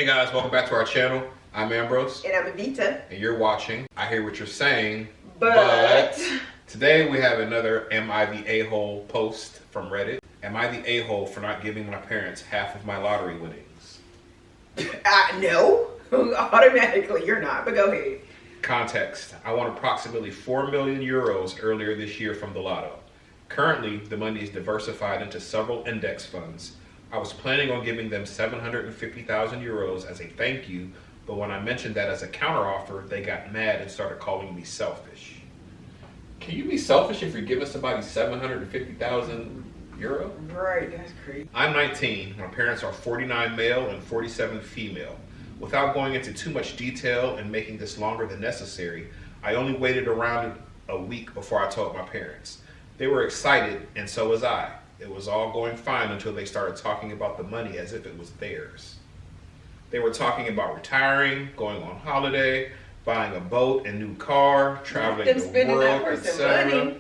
guys, welcome back to our channel. I'm Ambrose. And I'm AITA. And you're watching I Hear What You're Saying, but... Today we have another Am I the A-hole post from Reddit. Am I the a-hole for not giving my parents half of my lottery winnings? No. Automatically you're not, but go ahead. Context. I won approximately 4 million euros earlier this year from the lotto. Currently, the money is diversified into several index funds. I was planning on giving them 750,000 euros as a thank you, but when I mentioned that as a counteroffer, they got mad and started calling me selfish. Can you be selfish if you're giving somebody 750,000 euro? Right, that's crazy. I'm 19. My parents are 49 male and 47 female. Without going into too much detail and making this longer than necessary, I only waited around a week before I told my parents. They were excited, and so was I. It was all going fine until they started talking about the money as if it was theirs. They were talking about retiring, going on holiday, buying a boat and new car, traveling the world, etc.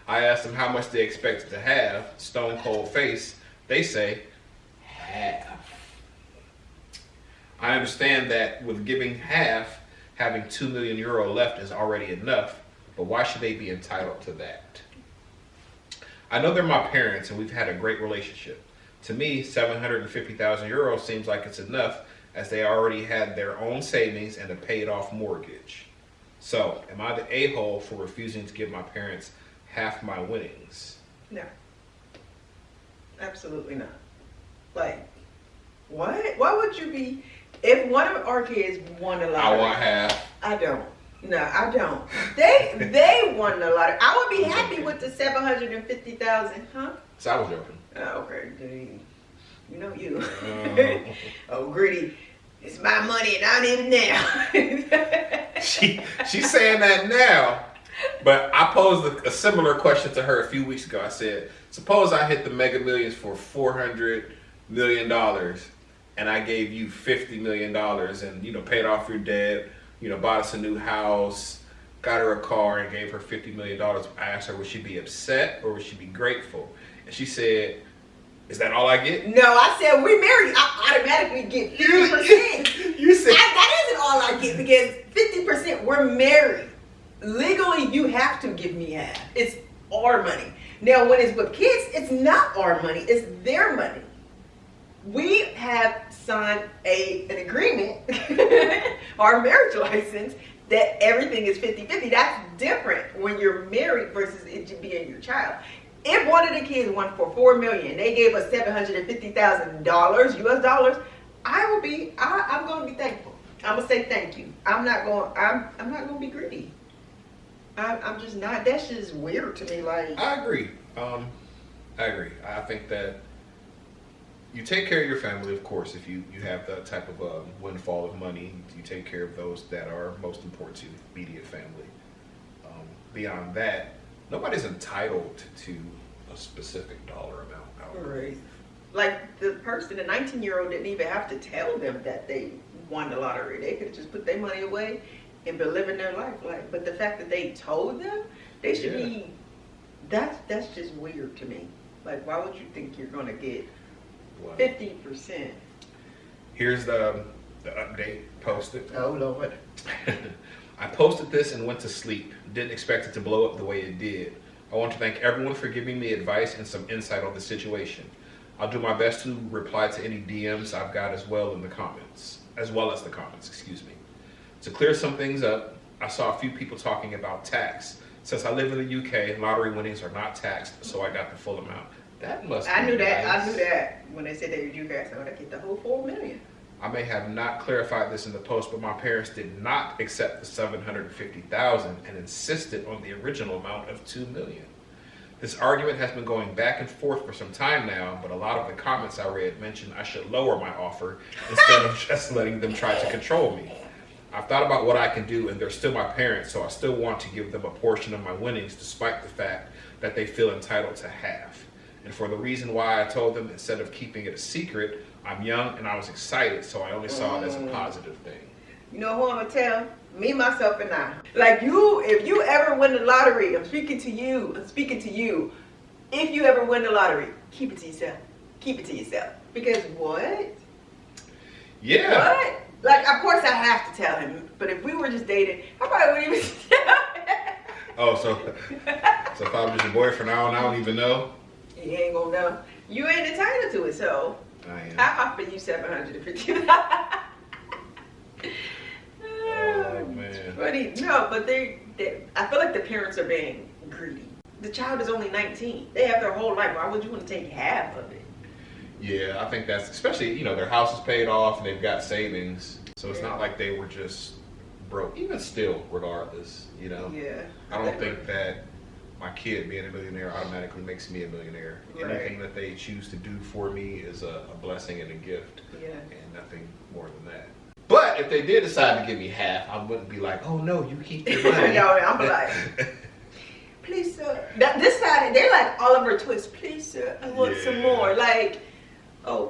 I asked them how much they expected to have. Stone cold face. They say, half. I understand that with giving half, having 2 million euro left is already enough, but why should they be entitled to that? I know they're my parents and we've had a great relationship. To me, 750,000 euros seems like it's enough as they already had their own savings and a paid off mortgage. So, am I the a-hole for refusing to give my parents half my winnings? No. Absolutely not. Like, what? Why would you be, if one of our kids won a lottery? I want half. I don't. No, I don't. They won the lottery. I would be happy with the 750,000, huh? So I was joking. Oh, okay. You know you. Oh, greedy. It's my money and I need it now. She's saying that now, but I posed a similar question to her a few weeks ago. I said, suppose I hit the Mega Millions for $400 million and I gave you $50 million and, paid off your debt, bought us a new house, got her a car and gave her $50 million. I asked her, would she be upset or would she be grateful? And she said, is that all I get? No, I said, we married. I automatically get 50%. You said that isn't all I get because 50%, we're married. Legally, you have to give me half. It's our money. Now, when it's with kids, it's not our money. It's their money. We have signed an agreement, our marriage license, that everything is 50-50. That's different when you're married versus it being your child. If one of the kids won for $4 million, they gave us $750,000 US dollars, I'm going to be thankful. I'm going to say thank you. I'm not going to be greedy. I'm just not. That's just weird to me. Like, I agree. I think that you take care of your family, of course. If you have that type of windfall of money, you take care of those that are most important to your immediate family. Beyond that, nobody's entitled to a specific dollar amount. Right. Like the 19-year-old didn't even have to tell them that they won the lottery. They could have just put their money away and been living their life. But the fact that they told them, they should be. That's just weird to me. Like, why would you think you're gonna get 50%? Here's the update posted. Oh Lord. I posted this and went to sleep. Didn't expect it to blow up the way it did. I want to thank everyone for giving me advice and some insight on the situation. I'll do my best to reply to any DMs I've got as well as the comments, excuse me. To clear some things up, I saw a few people talking about tax. Since I live in the UK, lottery winnings are not taxed, so I got the full amount. That must be I knew nice. that when they said they were UK. I said, I get the whole $4 million. I may have not clarified this in the post, but my parents did not accept the 750,000 and insisted on the original amount of 2 million. This argument has been going back and forth for some time now, but a lot of the comments I read mentioned I should lower my offer instead of just letting them try to control me. I've thought about what I can do, and they're still my parents, so I still want to give them a portion of my winnings despite the fact that they feel entitled to half. And for the reason why I told them instead of keeping it a secret, I'm young and I was excited, so I only saw it as a positive thing. You know who I'm gonna tell? Me, myself, and I. Like if you ever win the lottery, I'm speaking to you. If you ever win the lottery, keep it to yourself. Keep it to yourself. Because what? Yeah. What? Like, of course I have to tell him. But if we were just dating, I probably wouldn't even tell him. Oh, so if I'm just your boyfriend, I don't even know. You ain't gonna know. You ain't entitled to it, so I am. I offer you $750. Oh man. Funny. No, but they I feel like the parents are being greedy. The child is only 19. They have their whole life. Why would you want to take half of it? Yeah, I think that's especially, their house is paid off and they've got savings. So it's not like they were just broke. Even still, regardless, Yeah. I don't think that my kid being a millionaire automatically makes me a millionaire. Right. Anything that they choose to do for me is a blessing and a gift. Yeah. And nothing more than that. But if they did decide to give me half, I wouldn't be like, oh no, you keep your money. No, I'm like, please, sir. This side, they're like Oliver Twist. Please, sir, I want some more. Like,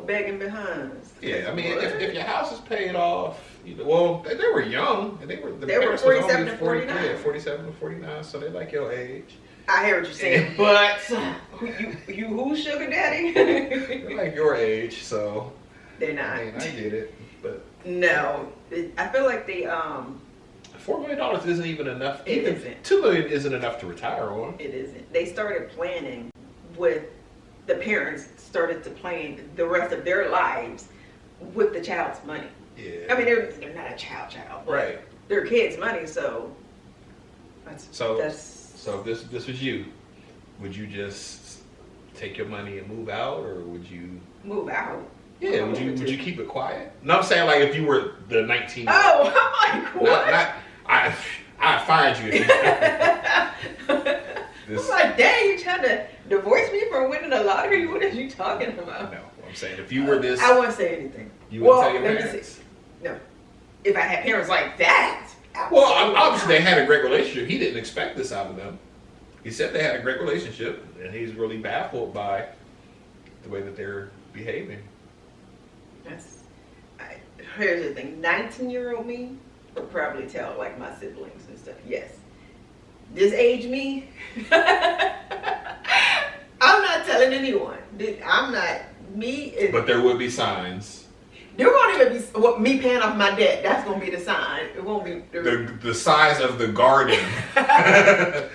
begging behind. Yeah, I mean, if your house is paid off, they were young. And they were 47 to 49. Yeah, 47 to 49, so they're like your age. I hear what you're saying, but you who's sugar daddy? They're like your age, so. They're not. I mean, I get it, but. No, I feel like they $4 million isn't even enough. It isn't. $2 million isn't enough to retire on. It isn't. They started planning with the parents started to plan the rest of their lives with the child's money. Yeah. I mean, they're not a child, but right. Their kids' money, so. So if this was you, would you just take your money and move out, or would you move out? Yeah, would you keep it quiet? No, I'm saying like if you were the 19. Oh, I'm like, what? I fired you. I'm like, dang, you trying to divorce me from winning the lottery? What are you talking about? No, I'm saying if you were this, I wouldn't say anything. You wouldn't tell your parents? No. If I had parents like that. Well, obviously they had a great relationship. He didn't expect this out of them. He said they had a great relationship, and he's really baffled by the way that they're behaving. Here's the thing, 19-year-old me would probably tell like my siblings and stuff. Yes. This age me, I'm not telling anyone. I'm not me. But there would be signs. There won't even be me paying off my debt. That's gonna be the sign. It won't be the size of the garden. the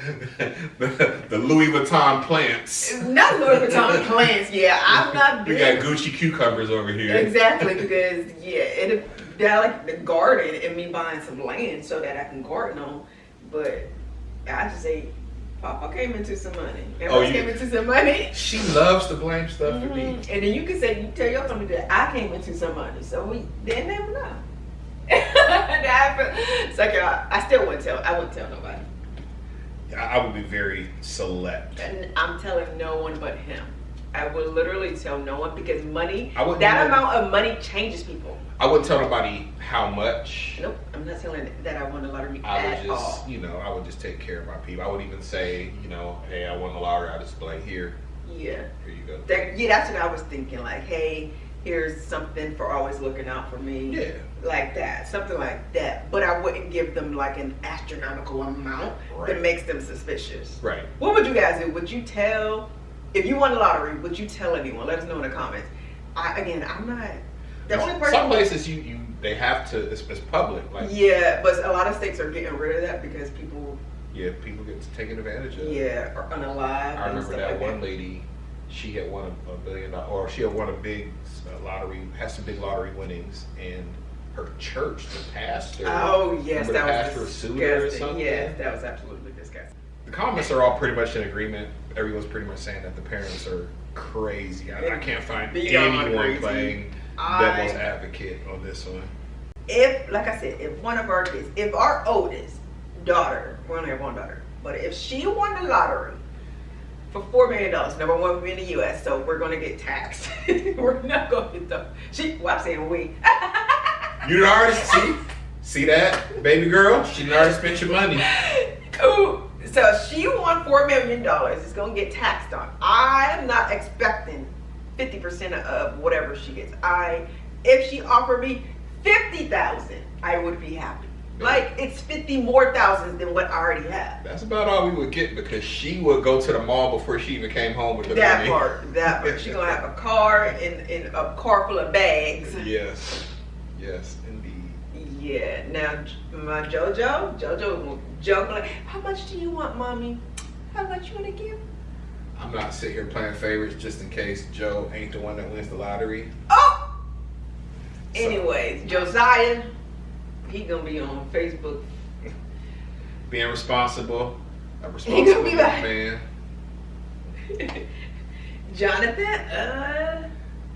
Louis Vuitton plants. Not Louis Vuitton plants. Yeah, I'm not. We got Gucci cucumbers over here. Exactly, because they're like the garden and me buying some land so that I can garden on. But I just say, Papa came into some money. Came into some money. She loves to blame stuff for me. And then you can say, you tell your family that I came into some money. So they never know. It's like, I still wouldn't tell. I wouldn't tell nobody. I would be very select. And I'm telling no one but him. I would literally tell no one because money, amount of money changes people. I wouldn't tell nobody how much. Nope, I'm not telling that I won the lottery I at all. I would just take care of my people. I would even say, hey, I won the lottery. I just be like, here. Yeah. Here you go. That's what I was thinking. Like, hey, here's something for always looking out for me. Yeah. Like that, something like that. But I wouldn't give them like an astronomical amount that makes them suspicious. Right. What would you guys do? Would you tell, if you won the lottery, would you tell anyone? Let us know in the comments. I'm not. The only person. Some places they have to. It's public. Like. Yeah, but a lot of states are getting rid of that because people. Yeah, people get taken advantage of. Yeah, or unalive. I remember that one lady. She had won $1 billion, or she had won a big lottery. Had some big lottery winnings, and her church, the pastor. Oh yes, that was pastor sued her or something. Yes, that was absolutely disgusting. The comments are all pretty much in agreement. Everyone's pretty much saying that the parents are crazy. I can't find anyone playing devil's advocate on this one. Like I said, if one of our kids, if our oldest daughter, we only have one daughter, but if she won the lottery for $4 million, number one, we're in the U.S., so we're going to get taxed. We're not going to get the. I'm saying we. You already see that, baby girl? She already spent your money. Ooh. So she won $4 million. It's going to get taxed on. I'm not expecting 50% of whatever she gets. If she offered me $50,000, I would be happy. Like, it's 50 more thousands than what I already have. That's about all we would get because she would go to the mall before she even came home with the money. That part. She's going to have a car and a car full of bags. Yes. Yes, indeed. Yeah. Now, my JoJo will joke like, "How much do you want, mommy? How much you want to give?" I'm not sitting here playing favorites just in case Joe ain't the one that wins the lottery. Oh. So- Anyways, Josiah, he gonna be on Facebook. Being responsible, a He responsible gonna be young like- man. Jonathan,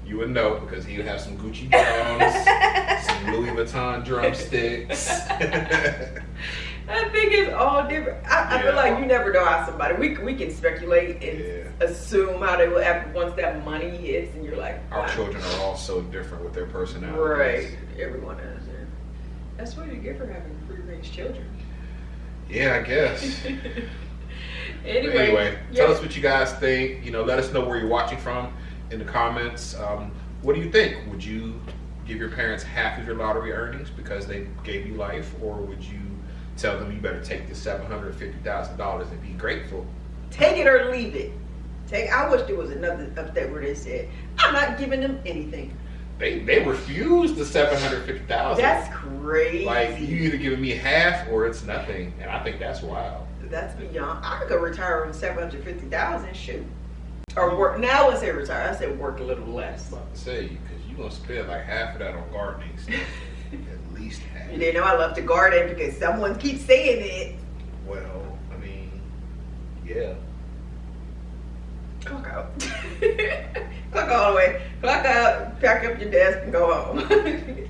You would know because he would have some Gucci drums, some Louis Vuitton drumsticks. I think it's all different. I feel Yeah. like you never know how somebody. We can speculate and assume how they will act once that money hits, and you're like, Our wow. children are all so different with their personalities. Right. Everyone is. Yeah. That's what you get for having free-range children. Yeah, I guess. Anyway, tell us what you guys think. Let us know where you're watching from in the comments. What do you think? Would you give your parents half of your lottery earnings because they gave you life, or would you tell them you better take the $750,000 and be grateful? Take it or leave it. I wish there was another update where they said, "I'm not giving them anything." They refused the $750,000. That's crazy. Like, you either giving me half or it's nothing, and I think that's wild. That's beyond. I could retire on $750,000. Shoot, or work now. Let's say retire. I said work a little less. I'm about to say, because you're gonna spend like half of that on gardening stuff. At least half. You didn't know I love to garden because someone keeps saying it. Well, I mean, yeah. Clock out. Clock all the way. Clock out. Pack up your desk and go home.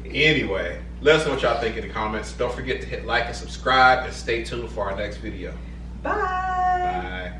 Anyway, let us know what y'all think in the comments. Don't forget to hit like and subscribe, and stay tuned for our next video. Bye. Bye.